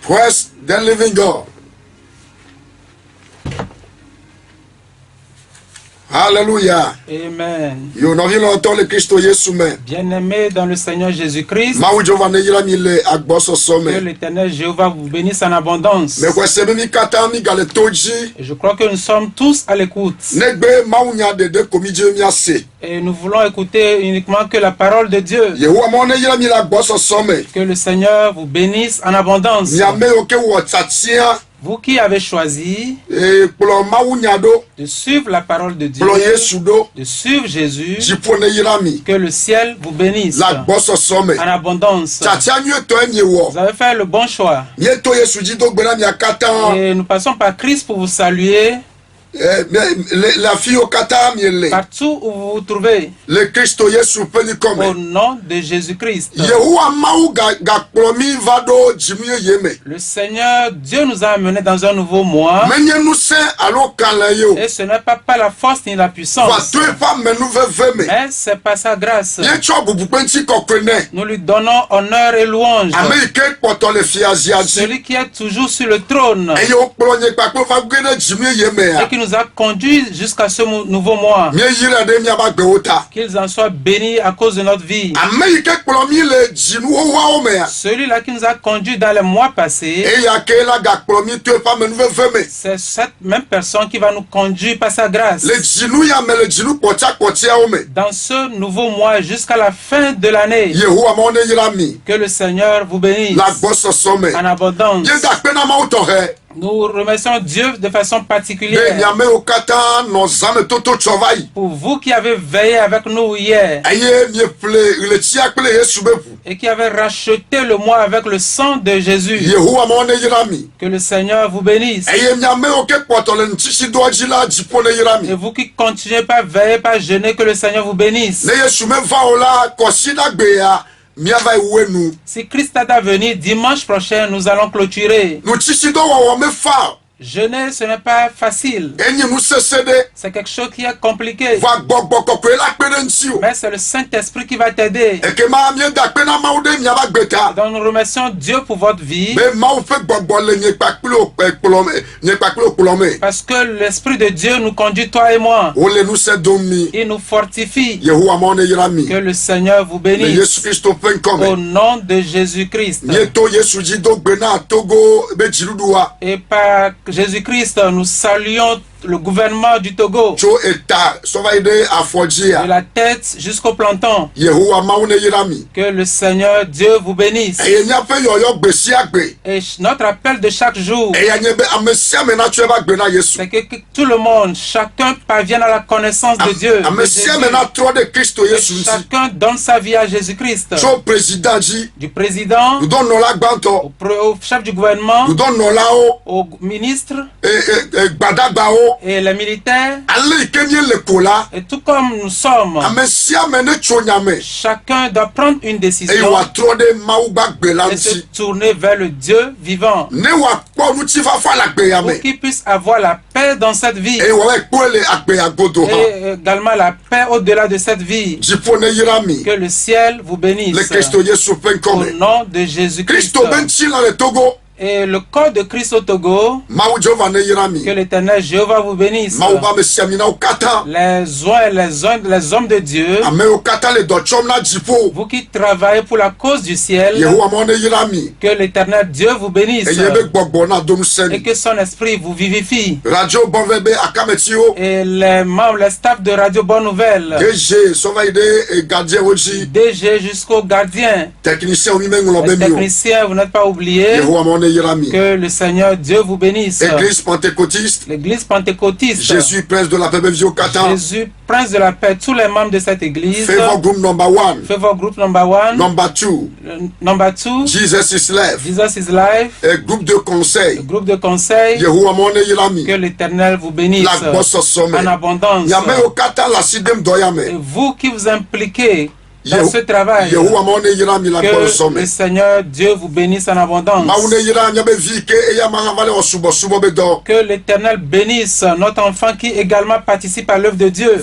Praise the living God. Alléluia. Amen. Bien-aimé dans le Seigneur Jésus-Christ, que l'Éternel Jéhovah vous bénisse en abondance. Et je crois que nous sommes tous à l'écoute. Et nous voulons écouter uniquement que la parole de Dieu. Que le Seigneur vous bénisse en abondance. Vous qui avez choisi de suivre la parole de Dieu, de suivre Jésus, que le ciel vous bénisse en abondance. Vous avez fait le bon choix. Et nous passons par Christ pour vous saluer. Partout où vous vous trouvez, au nom de Jésus-Christ, le Seigneur Dieu nous a amenés dans un nouveau mois, et ce n'est pas par la force ni la puissance, mais c'est par sa grâce. Nous lui donnons honneur et louange, celui qui est toujours sur le trône et qui nous a conduits jusqu'à ce nouveau mois. Qu'ils en soient bénis à cause de notre vie. Celui-là qui nous a conduits dans les mois passés, c'est cette même personne qui va nous conduire par sa grâce dans ce nouveau mois jusqu'à la fin de l'année. Que le Seigneur vous bénisse en abondance. Nous remercions Dieu de façon particulière pour vous qui avez veillé avec nous hier et qui avez racheté le mois avec le sang de Jésus. Que le Seigneur vous bénisse. Et vous qui continuez pas veiller, pas jeûner, que le Seigneur vous bénisse. Si Christ est à venir dimanche prochain, nous allons clôturer. Jeûner, ce n'est pas facile. C'est quelque chose qui est compliqué. Mais c'est le Saint-Esprit qui va t'aider. Donc nous remercions Dieu pour votre vie. Parce que l'Esprit de Dieu nous conduit, toi et moi. Il nous fortifie. Que le Seigneur vous bénisse. Au nom de Jésus-Christ. Et par Jésus-Christ, nous saluons le gouvernement du Togo, de la tête jusqu'au planton. Que le Seigneur Dieu vous bénisse. Et notre appel de chaque jour, c'est que tout le monde, chacun parvienne à la connaissance de Dieu. Chacun donne sa vie à Jésus-Christ. Du président au chef du gouvernement, au ministre et les militaires, et tout comme nous sommes, chacun doit prendre une décision et se tourner vers le Dieu vivant pour qu'il puisse avoir la paix dans cette vie et également la paix au-delà de cette vie. Que le ciel vous bénisse au nom de Jésus-Christ. Et le corps de Christ au Togo, que l'Éternel Jéhovah vous bénisse. Les hommes de Dieu, vous qui travaillez pour la cause du ciel, que l'Éternel Dieu vous bénisse et que son esprit vous vivifie. Et les membres, les staffs de Radio Bonne Nouvelle, DG jusqu'au gardien, les techniciens, vous n'êtes pas oubliés. Que le Seigneur Dieu vous bénisse. L'église pentecôtiste. Jésus, prince de la paix, Jésus, prince de la paix. Tous les membres de cette église. Favor group number 1. Favor group number 1. Number 2. Number 2. Jesus is life. Jesus is life. Et groupe de conseil. Le groupe de conseil. Que l'Éternel vous bénisse en abondance. Et vous qui vous impliquez dans ce travail. Que le Seigneur Dieu vous bénisse en abondance. Que l'Éternel bénisse notre enfant qui également participe à l'œuvre de Dieu.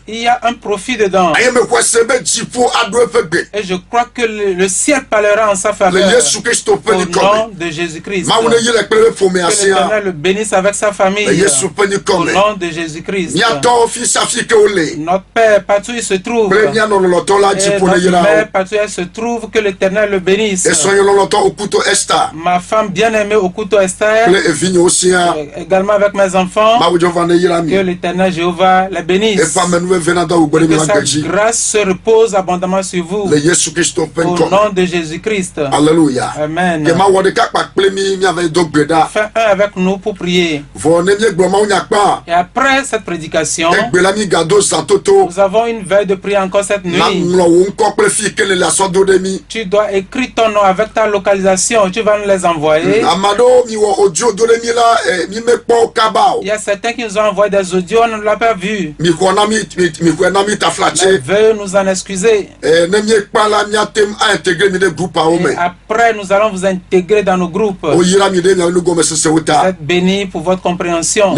Il y a un profit dedans. Et je crois que le ciel parlera en sa faveur. Au nom de Jésus-Christ. Que l'Éternel le bénisse avec sa famille. Au nom de Jésus-Christ. Notre Père, partout il se trouve. Et notre Mère, partout elle se trouve, que l'Éternel le bénisse. Ma femme bien-aimée Okuto Esther, également avec mes enfants, que l'Éternel Jéhovah la bénisse. Et que sa grâce se repose abondamment sur vous. Au nom de Jésus-Christ. Alléluia. Amen. Fais un avec nous pour prier. Et après cette prédication, nous avons une veille de prière encore cette nuit. Tu dois écrire ton nom avec ta localisation. Tu vas nous les envoyer. Il y a certains qui nous ont envoyé des audios, on ne l'a pas vu. Mais veuillez nous en excuser. Et après, nous allons vous intégrer dans nos groupes. Vous êtes bénis pour votre compréhension.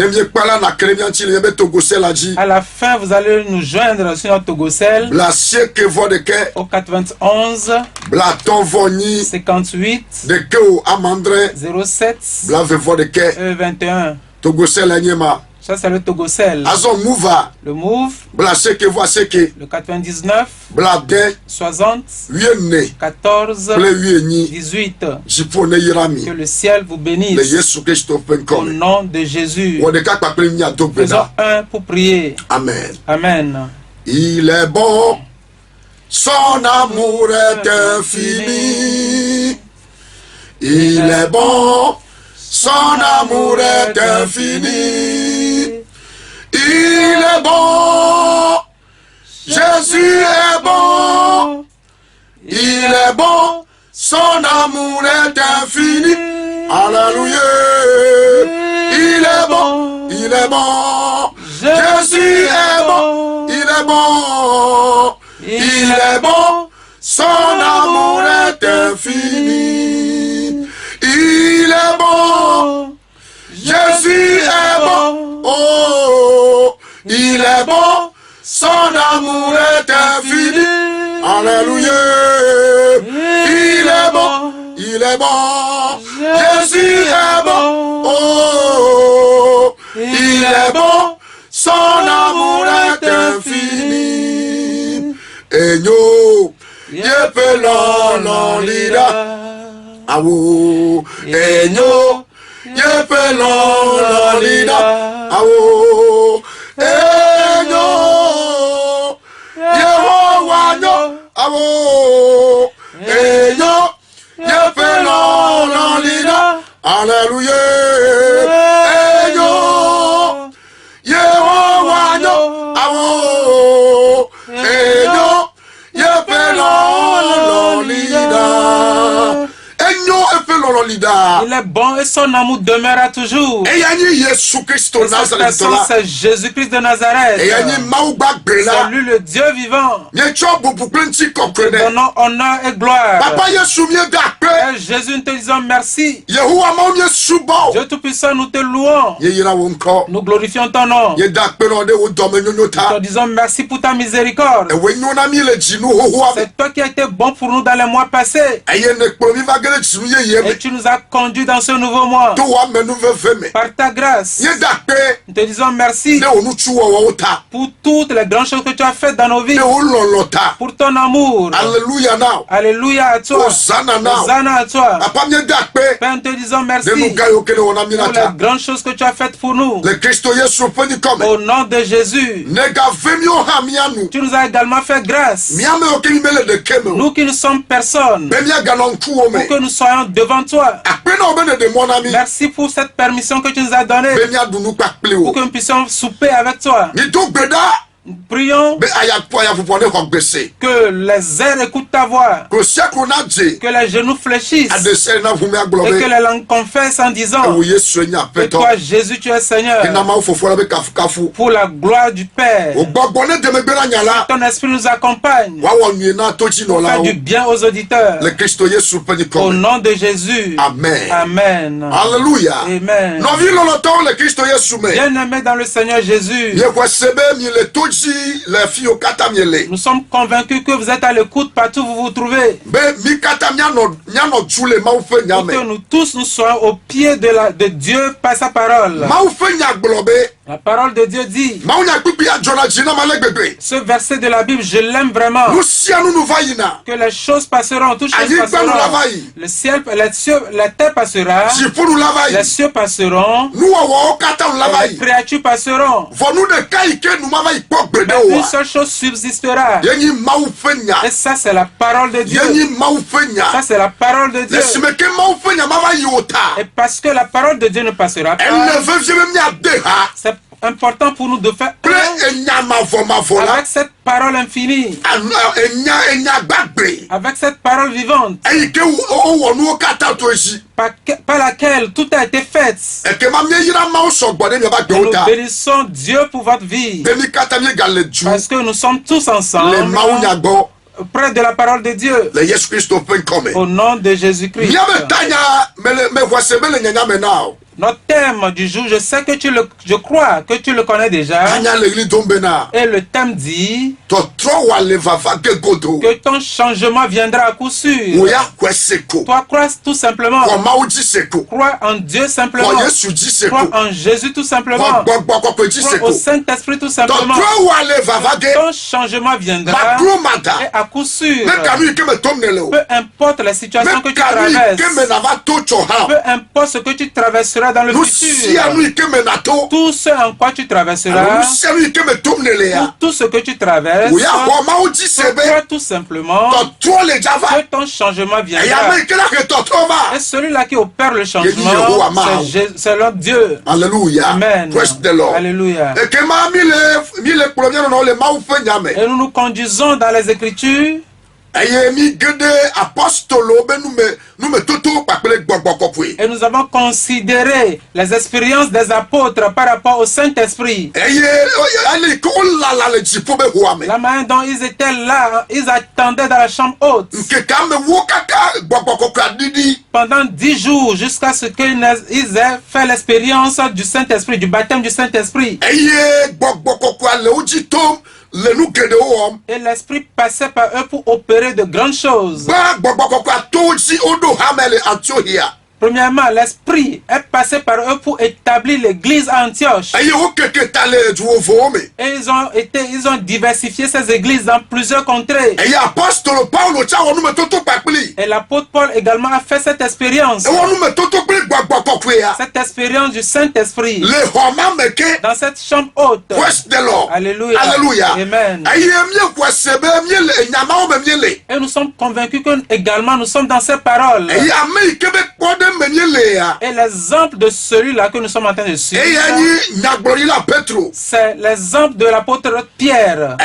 À la fin, vous allez nous joindre sur notre Togocel au 91 58 07 21. Ça, c'est le Togocel. Le Move. Le 99 60 14 18. Que le ciel vous bénisse. Au nom de Jésus. Faisons un pour prier. Amen. Amen. Il est bon, son amour est infini. Il est bon, son amour est infini. Il est bon, Jésus est bon. Il est bon, son amour est infini. Alléluia. Il est bon, il est bon. Jésus est bon, il est bon. Il est bon, son amour est infini. Il est bon, Jésus est bon. Oh, il est bon, son amour est infini. Alléluia. Il est bon, il est bon. Jésus est bon. Oh, il est bon, son amour est infini. Enyo, yepelon lida. Awo, enyo, yepelon lida. Awo, enyo, Yehowa nyo. Awo, enyo, yepelon lida. Alléluia. Enyo, Yehowa nyo. Awo, enyo, yepelon lida. Il est bon et son amour demeurera toujours. Et cette personne, c'est Jésus-Christ de Nazareth. C'est lui le Dieu vivant. Nous donnons honneur et gloire. Et Jésus, nous te disons merci. Dieu Tout-Puissant, nous te louons. Nous glorifions ton nom. Nous te disons merci pour ta miséricorde. C'est toi qui as été bon pour nous dans les mois passés. Et tu nous as conduits dans ce nouveau mois. Par ta grâce. Nous te disons merci pour toutes les grandes choses que tu as faites dans nos vies. Pour ton amour. Alléluia à toi. Hosanna à toi. Père, nous te disons merci pour les grandes choses que tu as faites pour nous. Au nom de Jésus. Tu nous as également fait grâce. Nous qui ne sommes personne. Pour que nous soyons devant toi. Merci pour cette permission que tu nous as donnée. Pour que nous puissions souper avec toi. Prions que les airs écoutent ta voix, que les genoux fléchissent et que les langues confessent en disant que toi, Jésus, tu es Seigneur, pour la gloire du Père. Ton esprit nous accompagne pour faire du bien aux auditeurs. Au nom de Jésus. Amen. Amen. Alléluia. Amen. Bien-aimés dans le Seigneur Jésus, nous sommes convaincus que vous êtes à l'écoute partout où vous vous trouvez. Pour que nous tous nous soyons au pied de Dieu par sa parole. La parole de Dieu dit, ce verset de la Bible, je l'aime vraiment, que les choses passeront, toutes choses passeront. Le ciel, la terre passera, les cieux passeront, les créatures passeront. Mais une seule chose subsistera. Et ça, c'est la parole de Dieu. Ça, c'est la parole de Dieu. Et parce que la parole de Dieu ne passera pas, c'est important pour nous de faire avec cette parole infinie, avec cette parole vivante, par laquelle tout a été fait. Et nous bénissons Dieu pour votre vie, parce que nous sommes tous ensemble près de la parole de Dieu. Au nom de Jésus-Christ. Notre thème du jour, je crois que tu le connais déjà. Et le thème dit que ton changement viendra à coup sûr. Toi, crois tout simplement. Crois en Dieu simplement. Crois en Jésus tout simplement. Crois au Saint-Esprit tout simplement. Ton changement viendra et à coup sûr. Peu importe la situation que tu traverses, peu importe ce que tu traverseras dans le futur, tout ce en quoi tu traverseras, tout ce que tu traverses, crois tout simplement que ton changement viendra. Et celui-là qui opère le changement, c'est notre Dieu. Alléluia. Amen. Alléluia. Et nous nous conduisons dans les Écritures. Et nous avons considéré les expériences des apôtres par rapport au Saint-Esprit. La manière dont ils étaient là, ils attendaient dans la chambre haute pendant 10 jours jusqu'à ce qu'ils aient fait l'expérience du Saint-Esprit, du baptême du Saint-Esprit. Et l'Esprit passait par eux pour opérer de grandes choses. Premièrement, l'Esprit est passé par eux pour établir l'église à Antioche. Et ils ont diversifié ces églises dans plusieurs contrées. Et l'apôtre Paul également a fait cette expérience. Cette expérience du Saint-Esprit dans cette chambre haute. Alléluia. Alléluia. Amen. Et nous sommes convaincus que également nous sommes dans ces paroles. Et l'exemple de celui-là que nous sommes en train de suivre, c'est l'exemple de l'apôtre Pierre.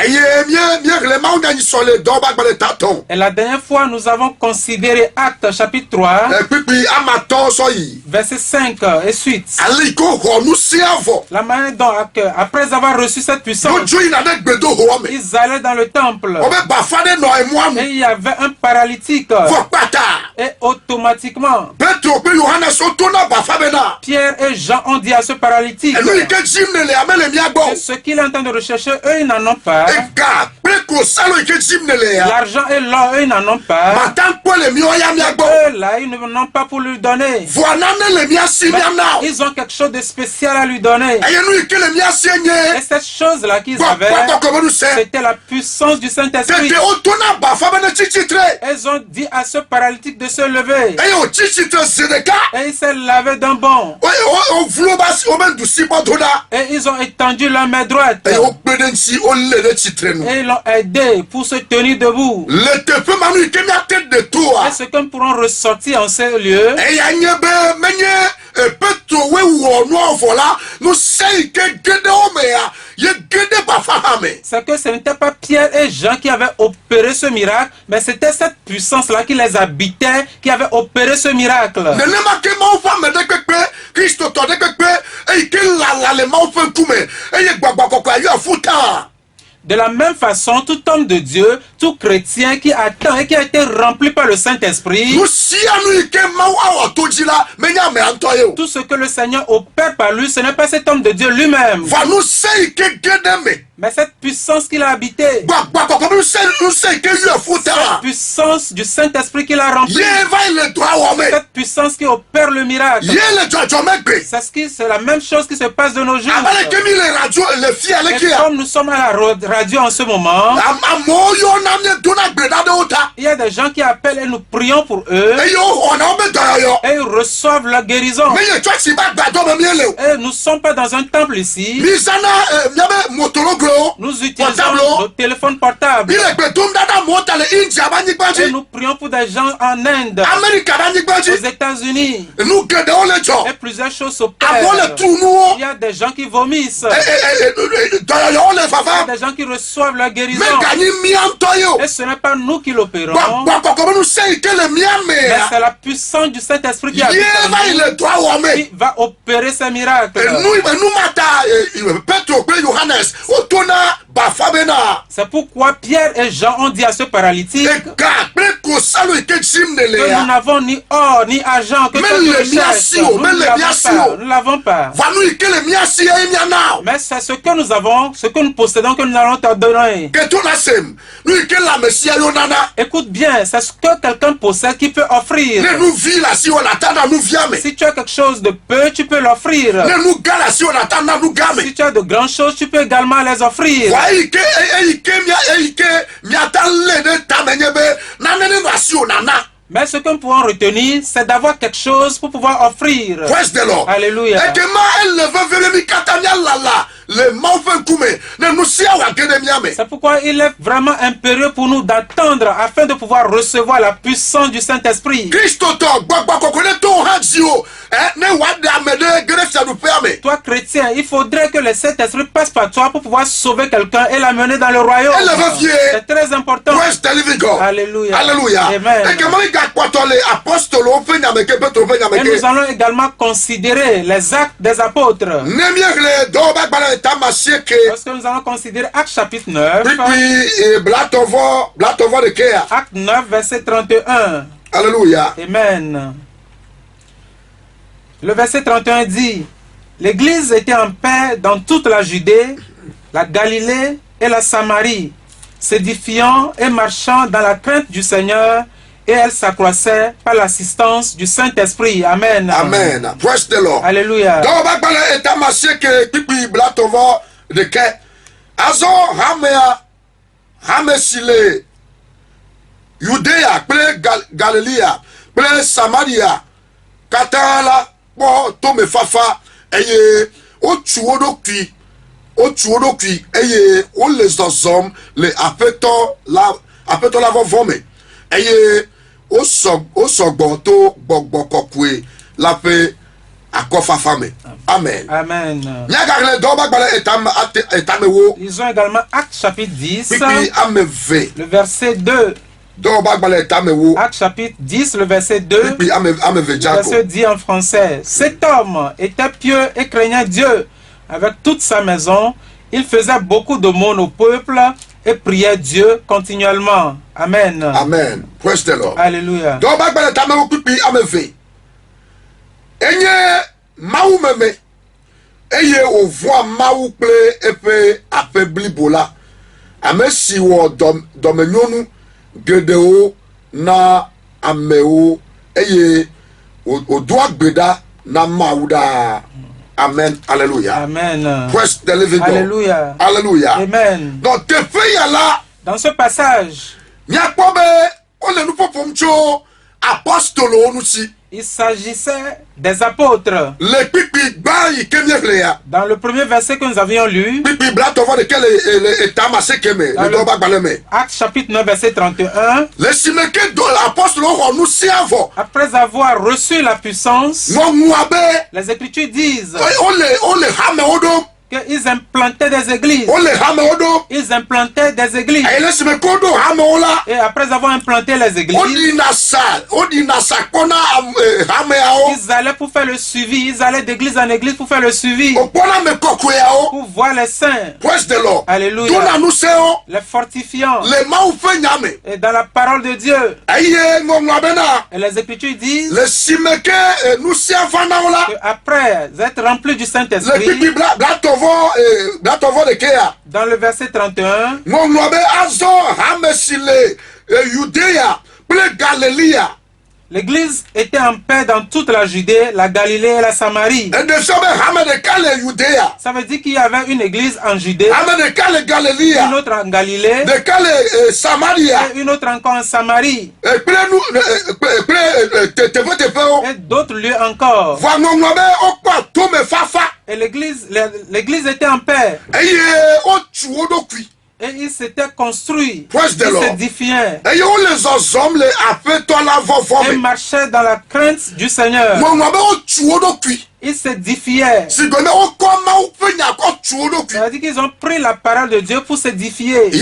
Et la dernière fois, nous avons considéré Actes chapitre 3, verset 5 et suite. La manière dont, après avoir reçu cette puissance, ils allaient dans le temple. Et il y avait un paralytique. Et automatiquement, Pierre et Jean ont dit à ce paralytique, et ce qu'il est en train de rechercher, eux ils n'en ont pas. L'argent et l'or, eux ils n'en ont pas. Eux là, ils n'en ont pas pour lui donner. Mais ils ont quelque chose de spécial à lui donner. Et cette chose là qu'ils avaient, c'était la puissance du Saint-Esprit. Ils ont dit à ce paralytique de se lever. Et il s'est lavé d'un bond. Et ils ont étendu leur main droite. Et ils l'ont aidé pour se tenir debout. Et ce que nous pourrons ressortir en ces lieux, c'est que ce n'était pas Pierre et Jean qui avaient opéré ce miracle, mais c'était cette puissance-là qui les habitait, qui avait opéré ce miracle. De la même façon, tout homme de Dieu, tout chrétien qui attend et qui a été rempli par le Saint-Esprit, tout ce que le Seigneur opère par lui, ce n'est pas cet homme de Dieu lui-même, mais cette puissance qu'il a habité, cette puissance du Saint-Esprit qu'il a rempli, cette puissance qui opère le miracle. C'est la même chose qui se passe de nos jours. Et comme nous sommes à la radio en ce moment, il y a des gens qui appellent et nous prions pour eux et ils reçoivent la guérison. Et nous ne sommes pas dans un temple ici. Nous utilisons nos téléphones portables. Et nous prions pour des gens en Inde, aux États-Unis. Et plusieurs choses s'opèrent. Il y a des gens qui vomissent. Il y a des gens qui reçoivent la guérison. Et ce n'est pas nous qui l'opérons, mais c'est la puissance du Saint-Esprit qui habite en nous, qui va opérer ces miracles. C'est pourquoi Pierre et Jean ont dit à ce paralytique que nous n'avons ni or ni argent que tu recherches. Nous ne l'avons pas. Mais c'est ce que nous avons, ce que nous possédons, que nous allons te donner. Écoute bien, c'est ce que quelqu'un possède qui peut offrir. Si tu as quelque chose de peu, tu peux l'offrir. Si tu as de grandes choses, tu peux également les offrir. Mais ce que nous pouvons retenir, c'est d'avoir quelque chose pour pouvoir offrir. Alléluia. C'est pourquoi il est vraiment impérieux pour nous d'attendre afin de pouvoir recevoir la puissance du Saint-Esprit. Toi chrétien, il faudrait que le Saint-Esprit passe par toi pour pouvoir sauver quelqu'un et l'amener dans le royaume. C'est très important. Alléluia. Amen. Et nous allons également considérer les actes des apôtres. Lorsque nous allons considérer Actes chapitre 9, Acte 9, verset 31. Alléluia. Amen. Le verset 31 dit: l'Église était en paix dans toute la Judée, la Galilée et la Samarie, s'édifiant et marchant dans la crainte du Seigneur, et elle s'accroissait par l'assistance du Saint-Esprit. Amen. Amen. Praise the Lord. Alléluia. Judea, Galilea, Samaria, Katala, Tome Fafa, eye, Ochuodokui, eye, on les hommes, les appétons la vome, eye, Osogboto, Bogbokokwe, la paix, Akofafame. Amen. Amen. Lisons également Actes chapitre 10, le verset 2. Actes chapitre 10, le verset 2. Le verset dit en français: cet homme était pieux et craignait Dieu. Avec toute sa maison, il faisait beaucoup d'aumônes au peuple et priait Dieu continuellement. Amen. Amen. Praise the Lord. Alléluia. Maou meme eye o voa maou ple epe afebli bola amesi wo domenyonu gedeo na ameo eye o doa gbeda na mauda. Amen. Alléluia. Amen. Praise the living God. Alléluia. Alléluia. Amen. Donc te fait là dans ce passage, il s'agissait des apôtres. Dans le premier verset que nous avions lu, Actes chapitre 9, verset 31, après avoir reçu la puissance, les Écritures disent qu'ils implantaient des églises. Ils implantaient des églises. Et après avoir implanté les églises, ils allaient pour faire le suivi. Ils allaient d'église en église pour faire le suivi. Pour voir les saints. Alléluia. Les fortifiants. Et dans la parole de Dieu. Et les Écritures disent qu'après être remplis du Saint-Esprit, dans le verset 31, l'Église était en paix dans toute la Judée, la Galilée et la Samarie. Ça veut dire qu'il y avait une église en Judée, une autre en Galilée, et une autre encore en Samarie, et d'autres lieux encore. Et l'église était en paix. Et il s'était construit, il s'édifiait et marchait dans la crainte du Seigneur. Ils s'édifiaient. C'est-à-dire qu'ils ont pris la parole de Dieu pour s'édifier. Et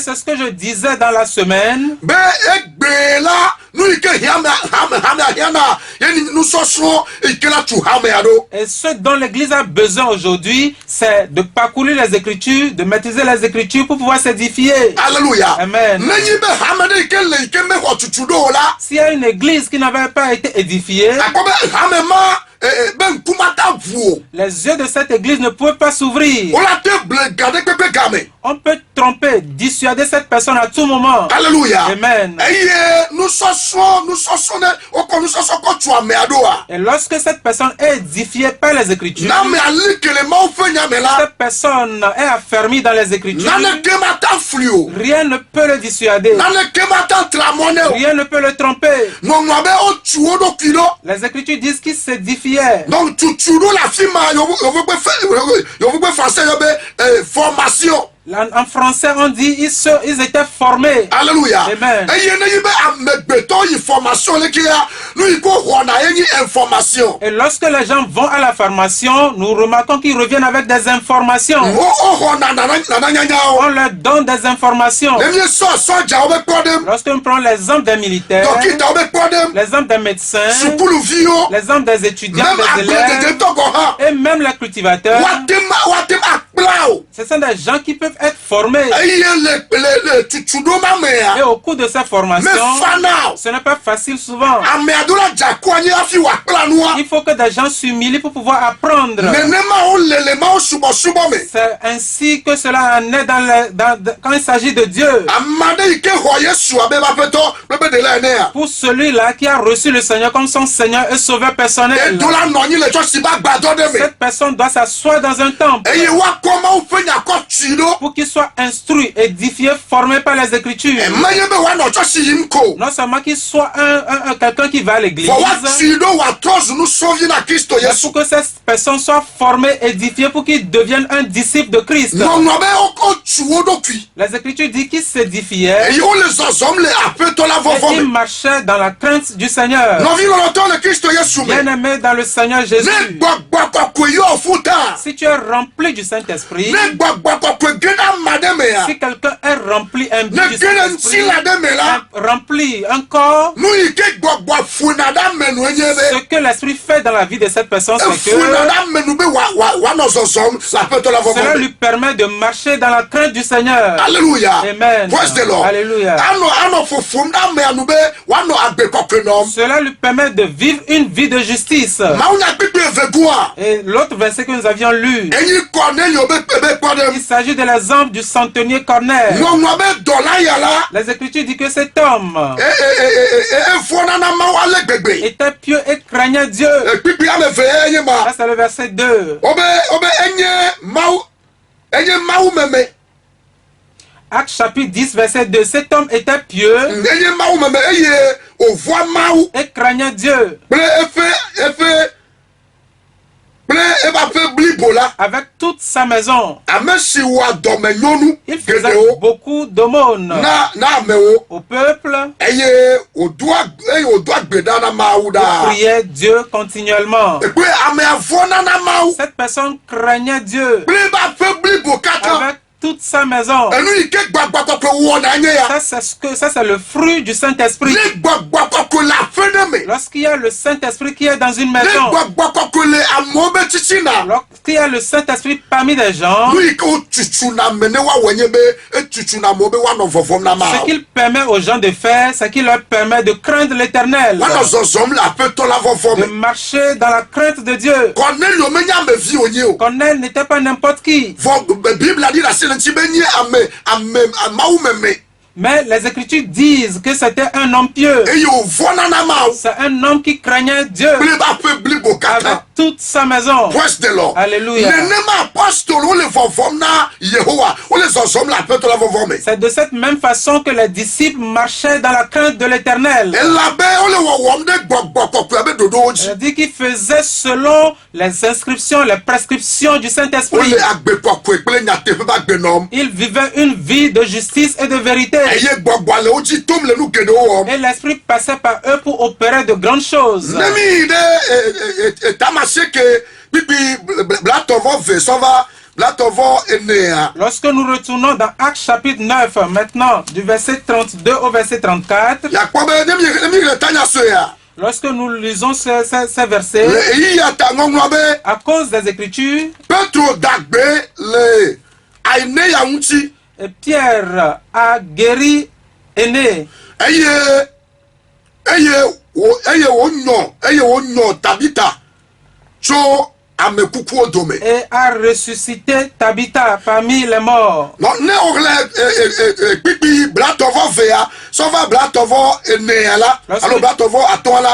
c'est ce que je disais dans la semaine. Et ce dont l'Église a besoin aujourd'hui, c'est de parcourir les Écritures, de maîtriser les Écritures pour pouvoir s'édifier. Alléluia. Amen. S'il y a une Église qui n'avait pas été édifiée, les yeux de cette église ne pouvaient pas s'ouvrir. On peut tromper, dissuader cette personne à tout moment. Alléluia. Amen. Et lorsque cette personne est édifiée par les Écritures, cette personne est affermie dans les Écritures, rien ne peut le dissuader. Rien ne peut le tromper. Les Écritures disent qu'il s'édifiait. Donc, tu la firme, formation. En français, on dit ils étaient formés. Alléluia. Amen. Et lorsque les gens vont à la formation, nous remarquons qu'ils reviennent avec des informations. On leur donne des informations. Lorsqu'on prend l'exemple des militaires, l'exemple des médecins, l'exemple des étudiants, des élèves, et même les cultivateurs, ce sont des gens qui peuvent être formés. Et au cours de cette formation, ce n'est pas facile souvent. Il faut que des gens s'humilient pour pouvoir apprendre. C'est ainsi que cela en est quand il s'agit de Dieu. Pour celui-là qui a reçu le Seigneur comme son Seigneur et Sauveur personnel, cette personne doit s'asseoir dans un temple pour qu'il soit instruit, édifié, formé par les Écritures. Non seulement qu'il soit quelqu'un qui va à l'église, mais pour que cette personne soit formée, édifiée, pour qu'il devienne un disciple de Christ. Les Écritures disent qu'il s'édifiait et qu'il marchait dans la crainte du Seigneur. Bien aimé dans le Seigneur Jésus, si tu es rempli du Saint-Esprit, si quelqu'un est rempli du Saint-Esprit, rempli un corps, ce que l'Esprit fait dans la vie de cette personne, c'est que cela lui permet de marcher dans la crainte du Seigneur. Alléluia. Amen. Alléluia. Cela lui permet de vivre une vie de justice. Et l'autre verset que nous avions lu, il s'agit de l'exemple du centenier Corneille. Les Écritures disent que cet homme était pieux et craignait Dieu. Ça, c'est le verset 2. Acte chapitre 10, verset 2. Cet homme était pieux et craignait Dieu. avec toute sa maison. Il faisait beaucoup d'aumônes au peuple. Il priait Dieu continuellement. Cette personne craignait Dieu avec toute sa maison. Ça c'est le fruit du Saint-Esprit. Lorsqu'il y a le Saint-Esprit qui est dans une maison, lorsqu'il y a le Saint-Esprit parmi des gens, ce qu'il permet aux gens de faire, c'est qu'il leur permet de craindre l'Éternel, de marcher dans la crainte de Dieu. Corneille n'était pas n'importe qui. Mais les Écritures disent que c'était un homme pieux. C'est un homme qui craignait Dieu avec toute sa maison. Alléluia. C'est de cette même façon que les disciples marchaient dans la crainte de l'Éternel. Il dit qu'ils faisaient selon les inscriptions, les prescriptions du Saint-Esprit. Ils vivaient une vie de justice et de vérité. Et l'Esprit passait par eux pour opérer de grandes choses. Lorsque nous retournons dans Actes chapitre 9, maintenant, du verset 32 au verset 34, lorsque nous lisons ces versets, à cause des Écritures, et Pierre a guéri Aîné. Et a ressuscité Tabitha parmi les morts.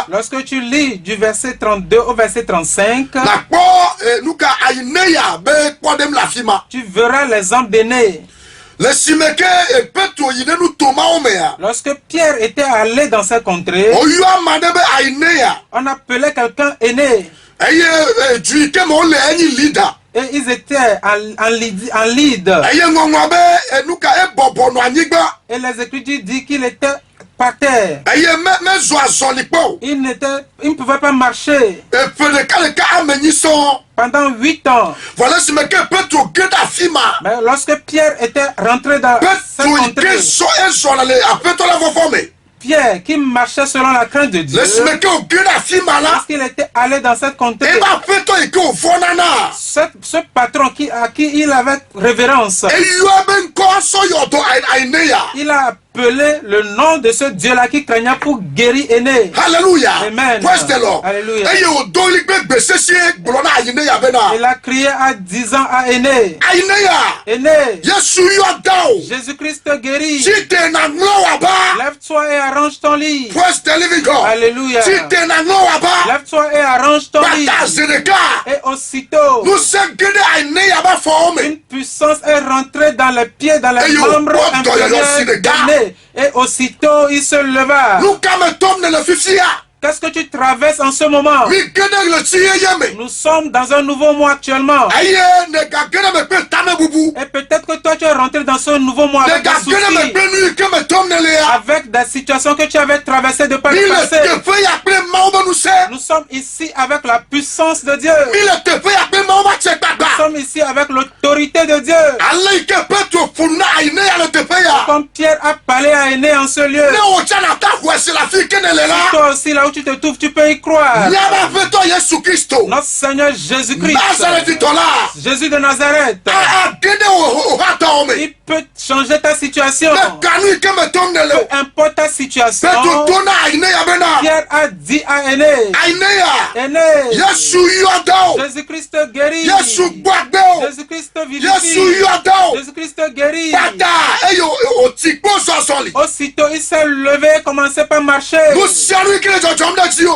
Lorsque tu lis du verset 32 au verset 35, tu verras l'exemple d'Aîné. Lorsque Pierre était allé dans cette contrée, on appelait quelqu'un Aîné. Et ils étaient en lead. Et les Écritures disent qu'il était par terre. Il ne pouvait pas marcher. Pendant 8 ans. Mais lorsque Pierre était rentré dans cette contrée, Pierre, qui marchait selon la crainte de Dieu, lorsqu'il était allé dans cette contrée, ce patron à qui il avait révérence, il a appelé le nom de ce Dieu-là qui craignait pour guérir Aîné. Alléluia. Amen. Alléluia. Il a crié à 10 ans à Aîné. Aîné, Jésus-Christ te guérit. Lève-toi et arrange ton lit. Alléluia. Lève-toi et arrange ton lit. Et aussitôt, une puissance est rentrée dans les pieds, dans les membres inférieurs d'Aîné. Et aussitôt il se leva. Qu'est-ce que tu traverses en ce moment? Nous sommes dans un nouveau mois actuellement. Et peut-être que toi tu es rentré dans ce nouveau mois avec des soucis, avec des situations que tu avais traversées de par le passé. Nous sommes ici avec la puissance de Dieu. Nous sommes ici avec l'autorité de Dieu. Comme Pierre a parlé à Aîné en ce lieu, toi aussi là où tu te trouves, tu peux y croire. Notre Seigneur Jésus-Christ, Jésus de Nazareth, il peut changer ta situation. Peu importe ta situation. Pierre a dit à Aîné, Aîné, Jésus-Christ guérit. Jésus-Christ vivifie. Jésus-Christ guérit. Aussitôt il s'est levé et commencé par marcher.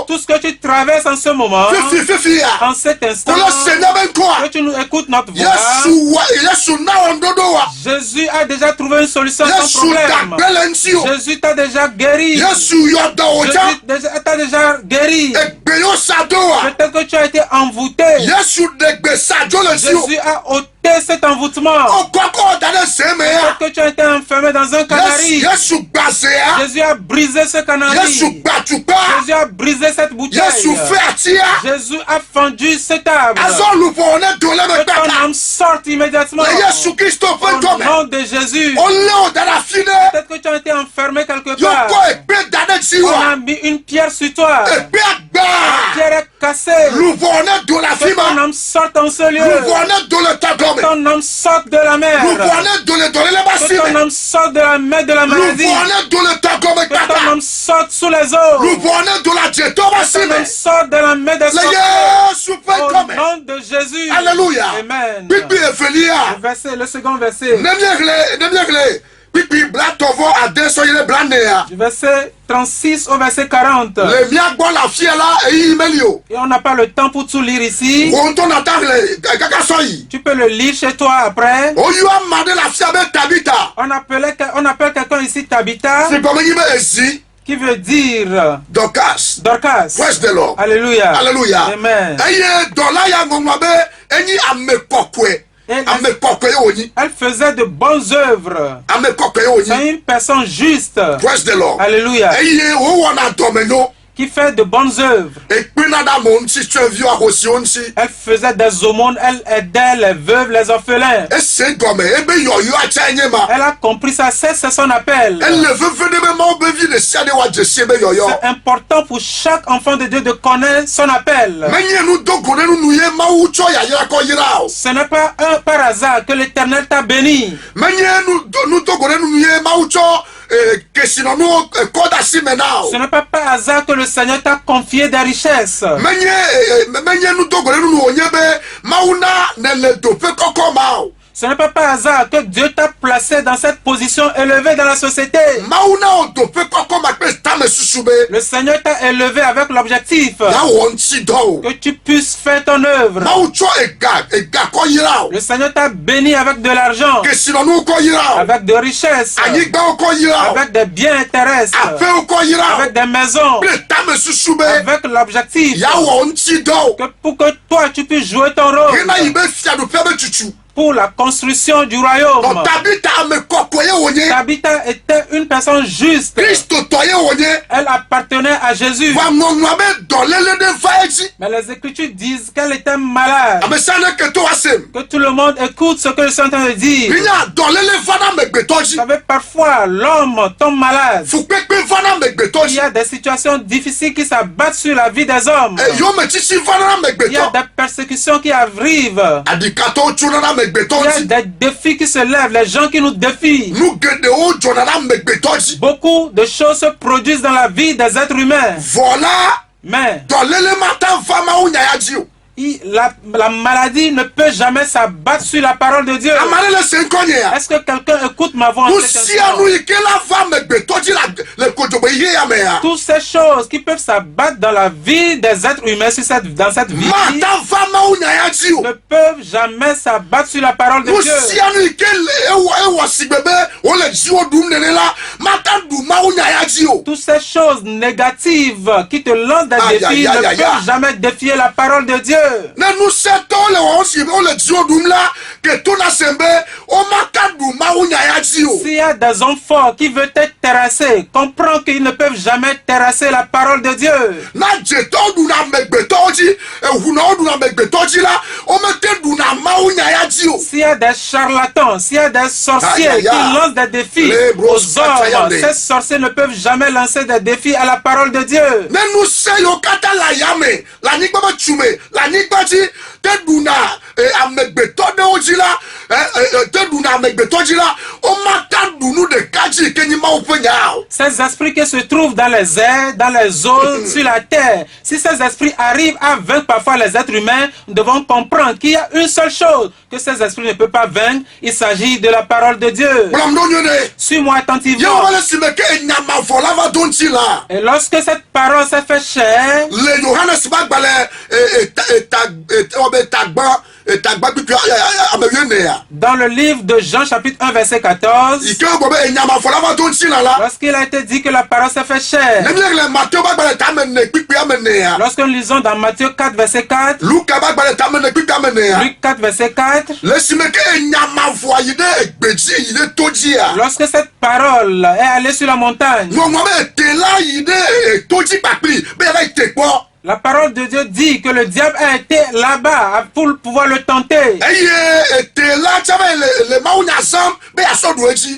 tout ce que tu traverses en ce moment, en cet instant, que tu nous écoutes notre voix, Jésus a déjà trouvé une solution sans problème. Jésus t'a déjà guéri. Jésus t'a déjà guéri. Peut-être que tu as été envoûté. Jésus a ôté cet envoûtement. Peut-être que tu as été enfermé dans un canari. Jésus a brisé ce canari. Jésus a brisé cette bouteille. Jésus a fendu cette table. Que ton âme sorte immédiatement. Au nom de Jésus. Peut-être que tu as été enfermé quelque part. On a mis une pierre sur toi. La pierre est cassée. Que ton âme sorte en ce lieu. Que ton âme sorte de la mer. Que ton âme sorte de la mer de la maladie. Que ton âme sorte sous les eaux. Que ton âme sorte de la mer des sorciers. Au nom de Jésus. Alléluia. Amen. Le second verset. Du verset 36 au verset 40. Et on n'a pas le temps pour tout lire ici. Tu peux le lire chez toi après. On appelle quelqu'un ici Tabitha, qui veut dire Dorcas. Praise the Lord. Alléluia. Alléluia. Amen. Elle faisait de bonnes œuvres. C'est une personne juste. Praise the Lord. Alléluia. Qui fait de bonnes œuvres. Elle faisait des aumônes, elle aidait les veuves, les orphelins. Elle a compris ça, c'est son appel. C'est important pour chaque enfant de Dieu de connaître son appel. Ce n'est pas par hasard que l'Éternel t'a béni. Ce n'est pas par hasard que le Seigneur t'a confié des richesses. Ce n'est pas par hasard que Dieu t'a placé dans cette position élevée dans la société. Le Seigneur t'a élevé avec l'objectif que tu puisses faire ton œuvre. Le Seigneur t'a béni avec de l'argent, avec de richesses, avec des biens terrestres, avec des maisons, avec l'objectif que pour que toi tu puisses jouer ton rôle pour la construction du royaume. Tabitha était une personne juste. Elle appartenait à Jésus. Mais les Écritures disent qu'elle était malade. Que tout le monde écoute ce que je suis en train de dire. Vous savez, parfois l'homme tombe malade. Il y a des situations difficiles qui s'abattent sur la vie des hommes. Il y a des persécutions qui arrivent. Il y a des défis qui se lèvent, les gens qui nous défient. Beaucoup de choses se produisent dans la vie des êtres humains. Mais la maladie ne peut jamais s'abattre sur la parole de Dieu. Est-ce que quelqu'un écoute ma voix en cet instant? Toutes ces choses qui peuvent s'abattre dans la vie des êtres humains dans cette vie ne peuvent jamais s'abattre sur la parole de Dieu. Toutes ces choses négatives qui te lancent des défis ne peuvent jamais défier la parole de Dieu. S'il y a des hommes forts qui veulent être terrassés, comprends qu'ils ne peuvent jamais terrasser la parole de Dieu. S'il y a des charlatans, s'il y a des sorciers qui lancent des défis aux hommes, ces sorciers ne peuvent jamais lancer des défis à la parole de Dieu. Ces esprits qui se trouvent dans les airs, dans les eaux, sur la terre, si ces esprits arrivent à vaincre parfois les êtres humains, nous devons comprendre qu'il y a une seule chose que ces esprits ne peuvent pas vaincre. Il s'agit de la parole de Dieu. Suis-moi attentivement. Et lorsque cette parole s'est fait chair, dans le livre de Jean chapitre 1 verset 14, lorsqu'il a été dit que la parole s'est fait chair, lorsque nous lisons dans Matthieu 4 verset 4, Luc 4 verset 4, lorsque cette parole est allée sur la montagne, la parole de Dieu dit que le diable a été là-bas pour pouvoir le tenter.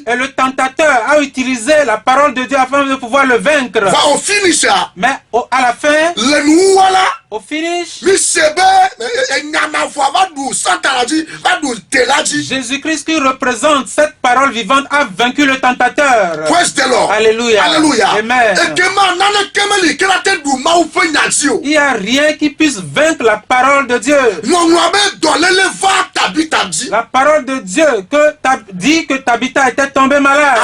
Et le tentateur a utilisé la parole de Dieu afin de pouvoir le vaincre. Mais à la fin, au finish, Jésus-Christ qui représente cette parole vivante a vaincu le tentateur. Alléluia. Amen. Il n'y a rien qui puisse vaincre la parole de Dieu. La parole de Dieu dit que Tabitha était tombée malade.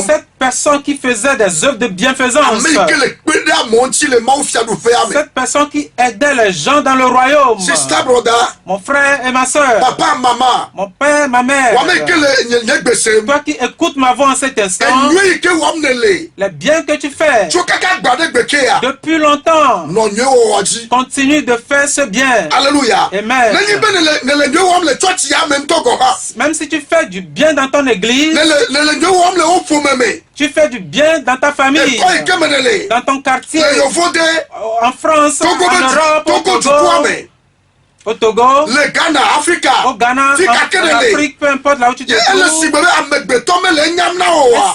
Cette personne qui faisait des œuvres de bienfaisance. Cette personne qui aidait les gens dans le royaume. Mon frère et ma soeur. Papa, maman. Mon père, ma mère. Toi qui écoutes ma voix en cet instant. Les biens que tu fais. Depuis longtemps. Continue de faire ce bien. Alléluia. Amen. Même si tu fais du bien dans ton église. Tu fais du bien dans ta famille, dans ton quartier, en France, en Europe, au Togo, le Ghana, Africa, au Ghana, en Afrique, peu importe là où tu te trouves.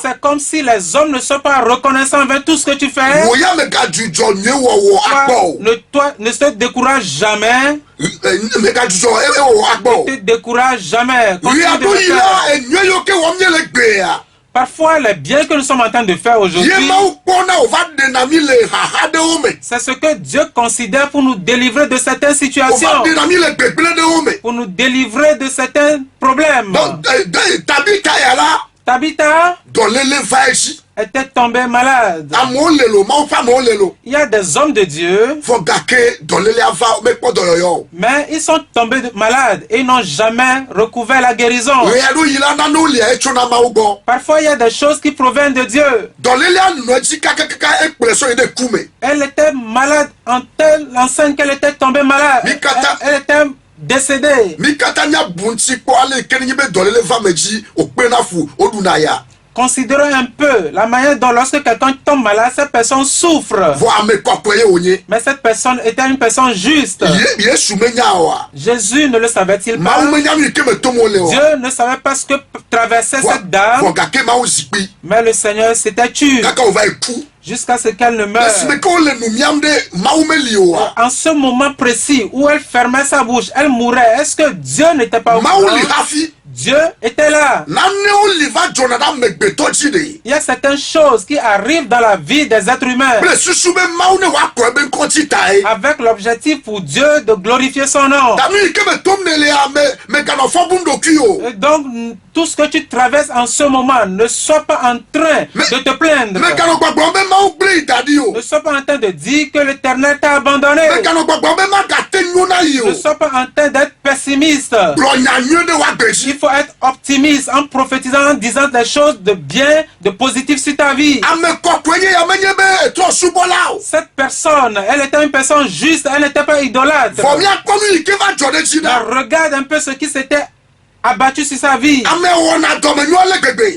C'est comme si les hommes ne sont pas reconnaissants envers tout ce que tu fais. Toi, ne te décourage jamais. Ne te décourage jamais. Parfois, les biens que nous sommes en train de faire aujourd'hui, c'est ce que Dieu considère pour nous délivrer de certaines situations, pour nous délivrer de certains problèmes. Tabitha était tombée malade. Il y a des hommes de Dieu, mais ils sont tombés malades et ils n'ont jamais recouvert la guérison. Parfois, il y a des choses qui proviennent de Dieu. Elle était malade en telle enseigne qu'elle était tombée malade. Elle était décédée. Considérons un peu la manière dont lorsque quelqu'un tombe malade, cette personne souffre. Mais cette personne était une personne juste. Jésus ne le savait-il pas? Dieu ne savait pas ce que traversait cette dame. Mais le Seigneur s'était tué jusqu'à ce qu'elle ne meure. En ce moment précis où elle fermait sa bouche, elle mourait. Est-ce que Dieu n'était pas au courant? Dieu était là. Il y a certaines choses qui arrivent dans la vie des êtres humains avec l'objectif pour Dieu de glorifier son nom. Et donc, tout ce que tu traverses en ce moment, ne sois pas en train de te plaindre. Ne sois pas en train de dire que l'Éternel t'a abandonné. Ne sois pas en train d'être pessimiste. Il faut être optimiste en prophétisant, en disant des choses de bien, de positif sur ta vie. Cette personne, elle était une personne juste, elle n'était pas idolâtre. Mais regarde un peu ce qui s'était abattu sur sa vie.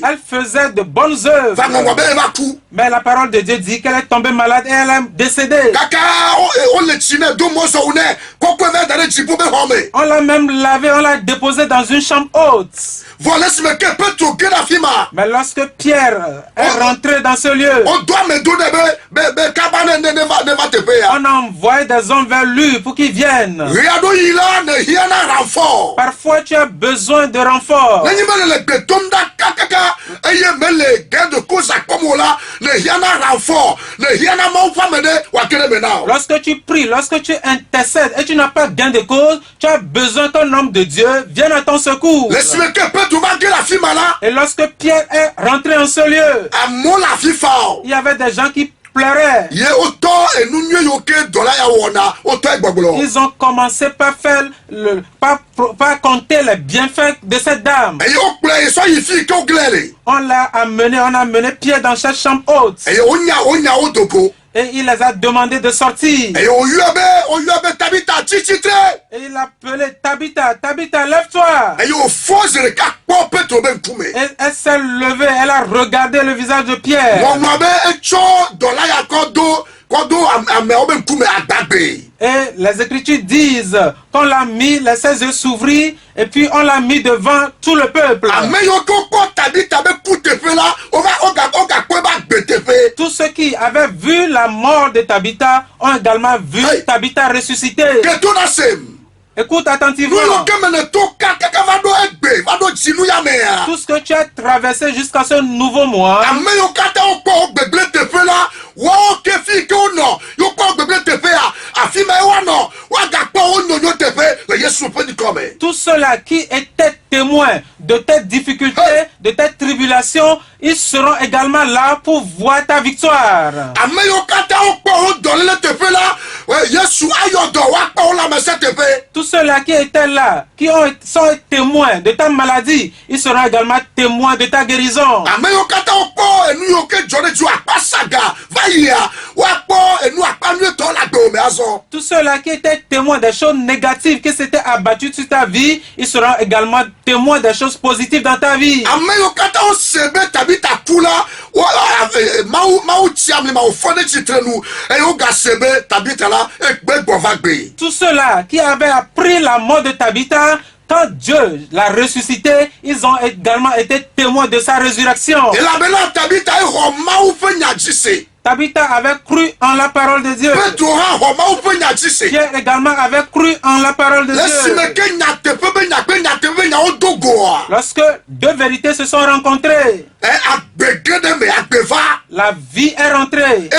Elle faisait de bonnes œuvres. Mais la parole de Dieu dit qu'elle est tombée malade et elle est décédée. On l'a même lavée, on l'a déposée dans une chambre haute. Mais lorsque Pierre est rentré dans ce lieu, On a envoyé des hommes vers lui pour qu'ils viennent. Parfois tu as besoin de renfort. Lorsque tu pries, lorsque tu intercèdes et tu n'as pas gain de cause, tu as besoin qu'un homme de Dieu vienne à ton secours. Et lorsque Pierre est rentré en ce lieu, il y avait des gens qui pleuraient. Ils ont commencé par faire par compter les bienfaits de cette dame. On l'a amené, on a amené Pierre dans cette chambre haute. Et il les a demandé de sortir. Et il a appelé Tabitha, Tabitha, lève-toi. Et elle s'est levée, elle a regardé le visage de Pierre. Et les Écritures disent qu'on l'a mis, ses yeux s'ouvrirent et puis on l'a mis devant tout le peuple. Tous ceux qui avaient vu la mort de Tabitha ont également vu Tabitha ressusciter. Écoute attentivement. Tout ce que tu as traversé jusqu'à ce nouveau mois, tous ceux-là qui étaient témoins de tes difficultés, de tes tribulations, ils seront également là pour voir ta victoire. Tous ceux-là qui étaient là, qui sont témoins de ta maladie, ils seront également témoins de ta guérison. Tous ceux-là qui étaient témoins des choses négatives qui s'étaient abattues sur ta vie, ils seront également témoins des choses positives dans ta vie. Tous ceux-là qui avaient appris la mort de Tabitha, quand Dieu l'a ressuscité, ils ont également été témoins de sa résurrection. Tabitha avait cru en la parole de Dieu. Pierre également avait cru en la parole de Dieu. Lorsque deux vérités se sont rencontrées, la vie est rentrée.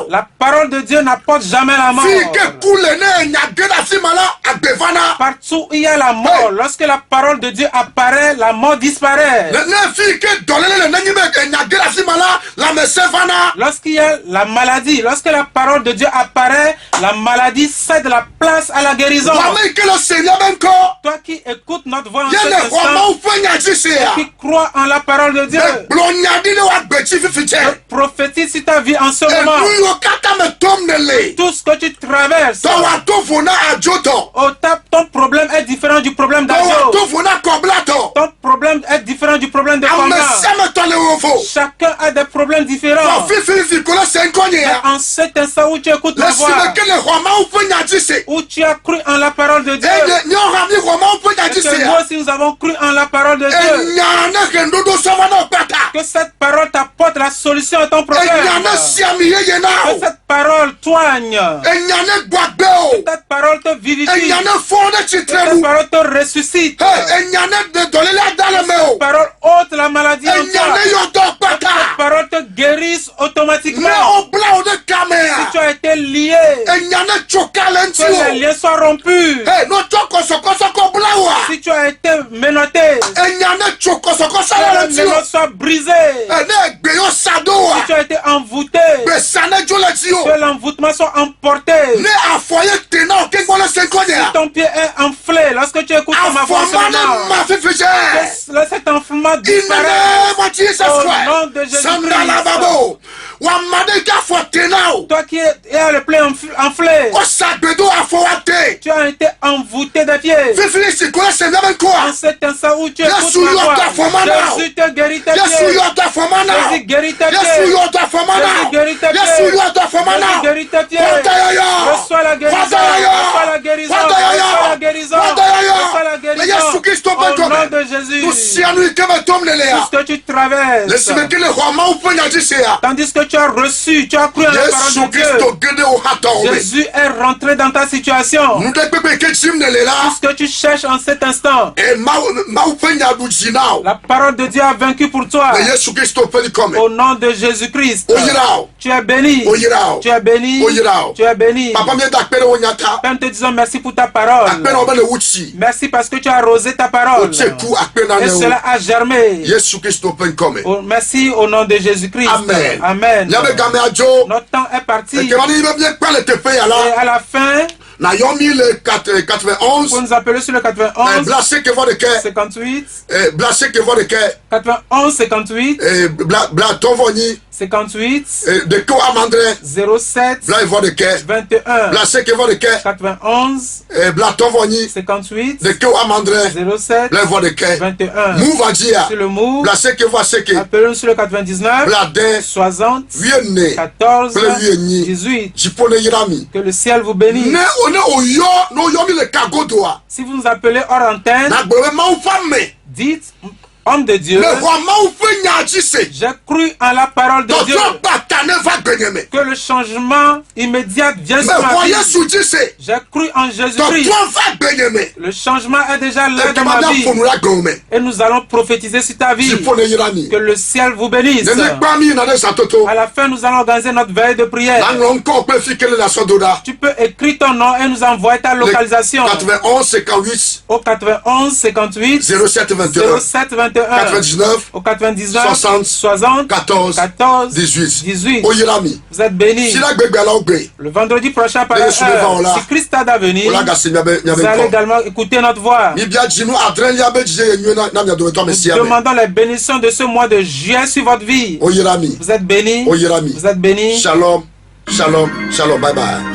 La parole de Dieu n'apporte jamais la mort. Partout où il y a la mort, lorsque la parole de Dieu apparaît, la mort disparaît. Lorsqu'il y a la maladie, lorsque la parole de Dieu apparaît, la maladie cède la place à la guérison. Toi qui écoutes notre voix en cet instant, qui crois en la parole de Dieu, je prophétise sur ta vie en ce moment. Tout ce que tu traverses, ton problème est différent du problème d'Ajo. Ton problème est différent du problème de Kwanga. Chacun a des problèmes différents. En cet instant où tu écoutes la voix, où tu as cru en la parole de Dieu, et que nous aussi nous avons cru en la parole de Dieu, que cette parole t'apporte la solution à ton problème, que cette parole soigne, que cette parole te vivifie, que cette parole te ressuscite, que cette parole ôte la maladie en toi, que cette parole te guérisse automatiquement. Si tu as été lié, que les liens soient rompus. Si tu as été menotté, que les menottes soient brisées. Si tu as été envoûté, que l'envoûtement soit emporté. Si ton pied est enflé, lorsque tu écoutes ma voix, cet enflement disparaît au nom de Jésus-Christ. Toi qui as le pied enflé, tu as été envoûté de pied. En cet instant où tu écoutes ma voix, Jésus te guérit tes pieds. Jésus guérit tes pieds. Jésus guérit tes pieds. Jésus guérit tes pieds. Reçois la guérison. Reçois la guérison. Reçois la guérison. Reçois la guérison. Au nom de de Jésus. Tout ce que tu traverses. Tandis que tu as reçu, tu as cru en la parole de Dieu. Jésus est rentré dans ta situation. Tout ce que tu cherches en cet instant. La parole de Dieu a vaincu pour toi. Au nom de Jésus-Christ. Tu es béni. Tu es béni. Tu es béni. Père, nous te disons merci pour ta parole. Merci parce que tu as arrosé ta parole. Et cela a germé. Merci au nom de Jésus-Christ. Amen. Amen. Notre temps est parti. Et à la fin, Naomi le 91. Pour nous appeler sur le 91. 58. 91, 58. 58. 07. 21. 91. 58. 07. 21. Sur le move. Appelez-nous sur le 99. 60. 14. 18. Que le ciel vous bénisse. Si vous nous appelez hors antenne, dites, homme de Dieu, j'ai cru en la parole de Dieu, que le changement immédiat vient sur ma vie. J'ai cru en Jésus-Christ. Le changement est déjà là dans ma vie. Et nous allons prophétiser sur ta vie. Que le ciel vous bénisse. À la fin, nous allons organiser notre veille de prière. Tu peux écrire ton nom et nous envoyer ta localisation. 91 58. Au 91 58 07 21. 07 21. 99. Au 99. 60. 14. 18. Vous êtes bénis. Le vendredi prochain par heure, si Christ a d'avenir, vous allez également écouter notre voix. Nous demandons les bénédictions de ce mois de juillet sur votre vie. Vous êtes bénis. Vous êtes bénis. Shalom. Shalom. Shalom. Bye bye.